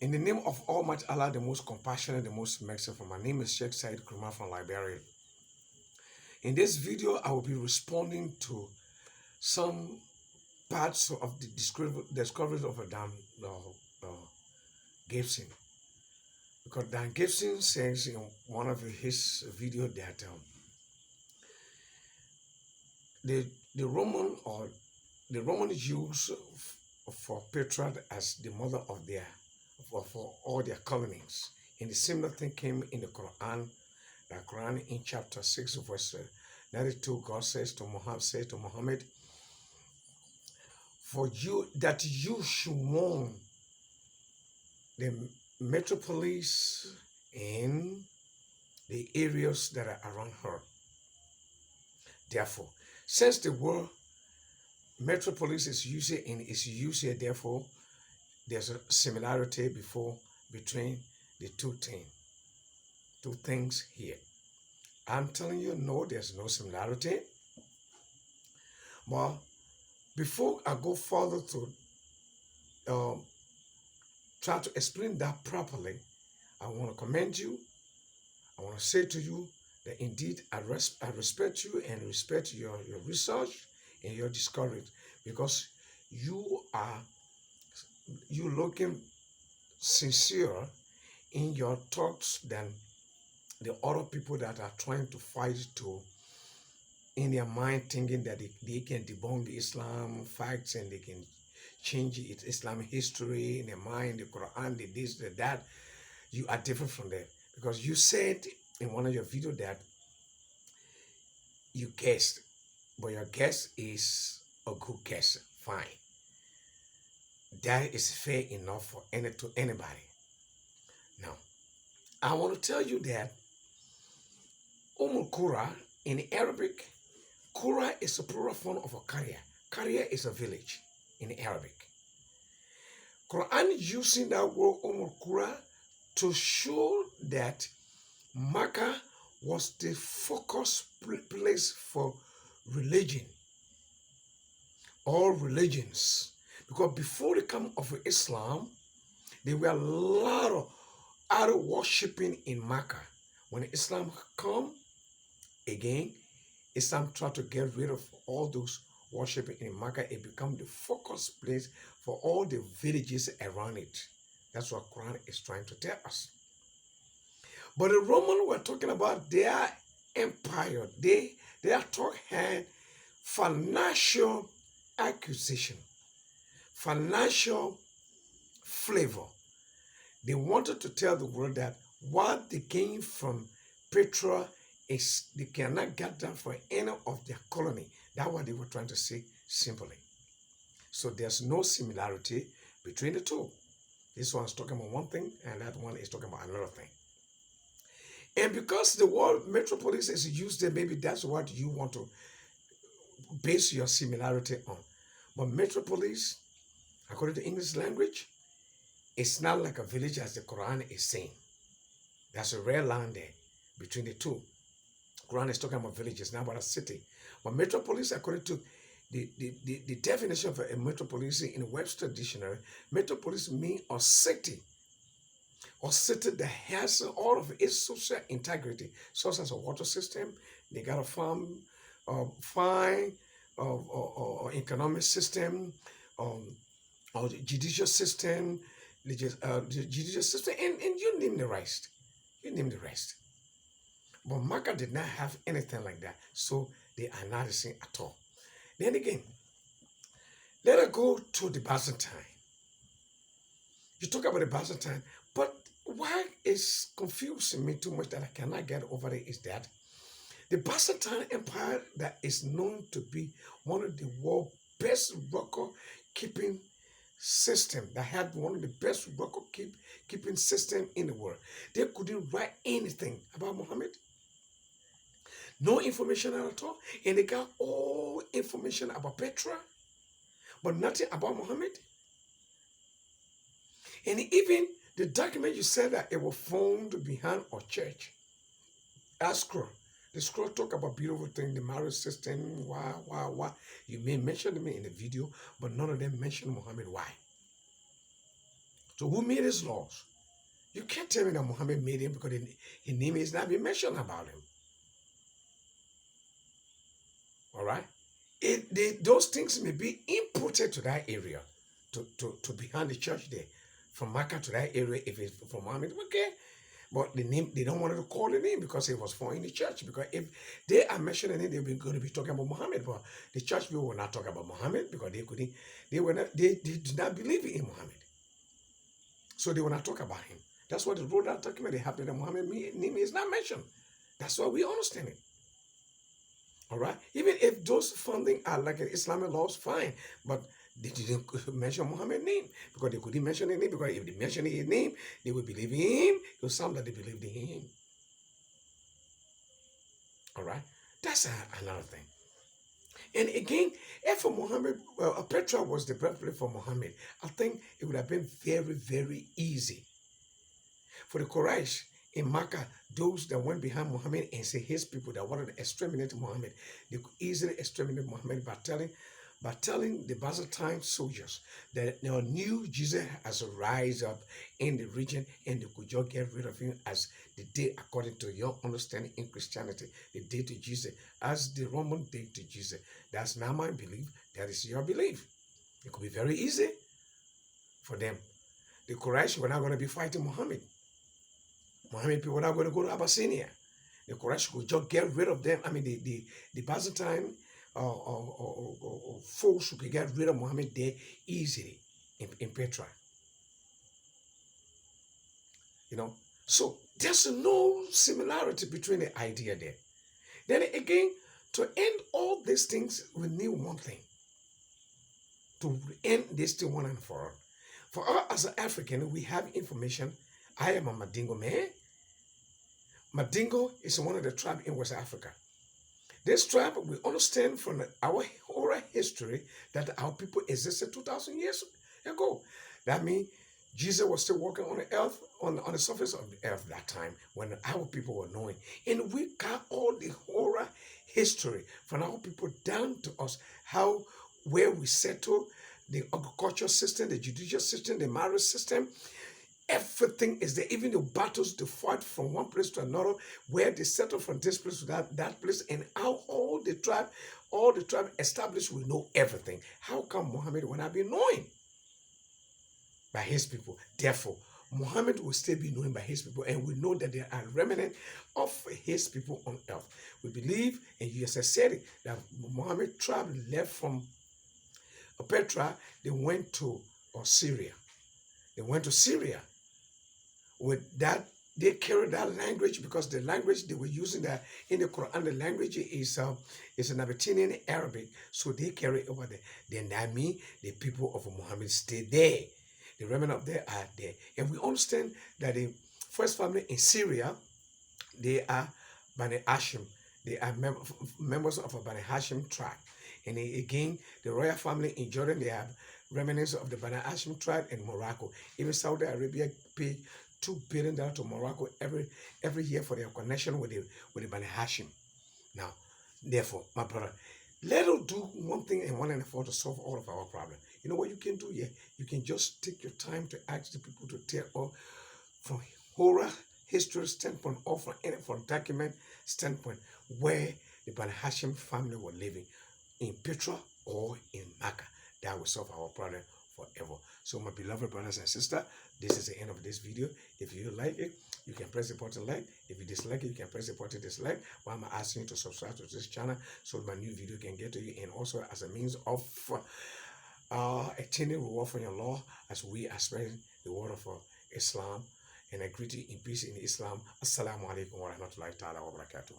In the name of Almighty Allah, the most compassionate, the most merciful, my name is Sheikh Said Kurma from Liberia. In this video, I will be responding to some parts of the discoveries of Dan Gibson. Because Dan Gibson says in one of his videos that the Romans use for Petra as the mother of their for all their colonies. And the similar thing came in the Quran. The Quran in chapter 6 verse 92, God says to Muhammad, for you that you should warn the metropolis and the areas that are around her. Therefore, since the word metropolis is used and is used here, therefore, there's a similarity between the two things here. I'm telling you, no, there's no similarity. But before I go further to try to explain that properly, I want to commend you. I want to say to you that indeed I respect you and respect your research and your discovery, because you looking sincere in your thoughts than the other people that are trying to fight to in their mind, thinking that they can debunk the Islam facts and they can change its Islam history in their mind, the Quran, the this, the that. You are different from them, because you said in one of your videos that you guessed, but your guess is a good guess. Fine. That is fair enough for anybody. Now, I want to tell you that Kura in Arabic, Kura is a plural form of a Qarya. Qarya is a village in Arabic. Quran using that word Kura to show that Makkah was the focus place for religion, all religions. Because before the coming of Islam, there were a lot of idol worshipping in Makkah. When Islam come again, Islam tried to get rid of all those worshipping in Makkah. It became the focus place for all the villages around it. That's what Quran is trying to tell us. But the Romans were talking about their empire. Their talk had financial acquisition, financial flavor. They wanted to tell the world that what they gained from Petra is they cannot get that for any of their colony. That's what they were trying to say simply. So there's no similarity between the two. This one's talking about one thing and that one is talking about another thing. And because the word metropolis is used there, maybe that's what you want to base your similarity on. But metropolis, according to English language, it's not like a village as the Quran is saying. There's a rare land there between the two. Quran is talking about villages, not about a city. But metropolis, according to the definition of a metropolis in Webster Dictionary, metropolis means a city that has all of its social integrity, such as a water system. They got a farm, fine, or economic system, or the judicial system, and you name the rest. You name the rest. But Makkah did not have anything like that, so they are not the same at all. Then again, let us go to the Byzantine. You talk about the Byzantine, but why it's confusing me too much that I cannot get over it is that the Byzantine Empire that is known to be one of the world's best record-keeping system, that had one of the best record-keeping system in the world. They couldn't write anything about Muhammad. No information at all. And they got all information about Petra, but nothing about Muhammad. And even the document you said that it was found behind a church. That scroll. The scroll talk about beautiful things, the marriage system, why. You may mention them in the video, but none of them mention Muhammad. Why? So who made his laws? You can't tell me that Muhammad made him because his name is not being mentioned about him. All right? Those things may be imported to that area, to behind the church there, from Mecca to that area. If it's from Muhammad, okay. But the name, they don't want to call the name because it was found in the church. Because if they are mentioning it, they're going to be talking about Muhammad. But the church people will not talk about Muhammad because they did not believe in Muhammad. So they will not talk about him. That's what the road are talking about. They have that Muhammad name is not mentioned. That's why we understand it. All right? Even if those funding are like an Islamic laws, fine. But they didn't mention Muhammad's name because they couldn't mention his name. Because if they mention his name, they would believe in him. It was some that they believed in him. All right? That's another thing. And again, if Muhammad, Petra was the birthplace for Muhammad, I think it would have been very, very easy for the Quraysh in Makkah, those that went behind Muhammad and say his people that wanted to exterminate Muhammad, they could easily exterminate Muhammad by telling the Byzantine soldiers that they knew Jesus has rise up in the region and they could just get rid of him as they did according to your understanding in Christianity. They did to Jesus as the Roman did to Jesus. That's not my belief. That is your belief. It could be very easy for them. The Quraysh were not going to be fighting Muhammad. Muhammad people were not going to go to Abyssinia. The Quraysh could just get rid of them. I mean, the Byzantine folks who could get rid of Muhammad there easily in Petra. You know, so there's no similarity between the idea there. Then again, to end all these things, we need one thing. To end this thing one and for all. For us as an African, we have information. I am a Mandingo man. Mandingo is one of the tribes in West Africa. This tribe, we understand from our oral history that our people existed 2,000 years ago. That means Jesus was still walking on the earth, on the surface of the earth that time when our people were knowing. And we got all the oral history from our people down to us, where we settled, the agricultural system, the judicial system, the marriage system. Everything is there, even the battles they fought from one place to another, where they settled from this place to that place, and how all the tribe established will know everything. How come Muhammad will not be known by his people? Therefore, Muhammad will still be known by his people, and we know that there are remnants of his people on earth. We believe, and you just said it, that Muhammad tribe left from Petra, they went to Syria. They went to Syria. With that, they carried that language because the language they were using that in the Quran, the language is an Abysinian Arabic, so they carry it over there. Then that means the people of Muhammad stayed there. The remnant of there are there. And we understand that the first family in Syria, they are Banu Hashem. They are members of a Banu Hashem tribe. And again, the royal family in Jordan, they have remnants of the Banu Hashem tribe in Morocco. Even Saudi Arabia paid $2 billion to Morocco every year for their connection with the Banu Hashem. Now, therefore, my brother, let us do one thing and one and for to solve all of our problems. You know what you can do here? You can just take your time to ask the people to tell, or from horror history standpoint, or from document standpoint, where the Banu Hashem family were living, in Petra or in Mecca. That will solve our problem forever. So my beloved brothers and sisters, this is the end of this video. If you like it, you can press the button like. If you dislike it, you can press the button dislike. Why am I asking you to subscribe to this channel so my new video can get to you, and also as a means of attaining reward from your Lord as we are spreading the word of Islam. And I greet you in peace in Islam. Assalamu alaikum wa rahmatullahi ta'ala wa barakatuh.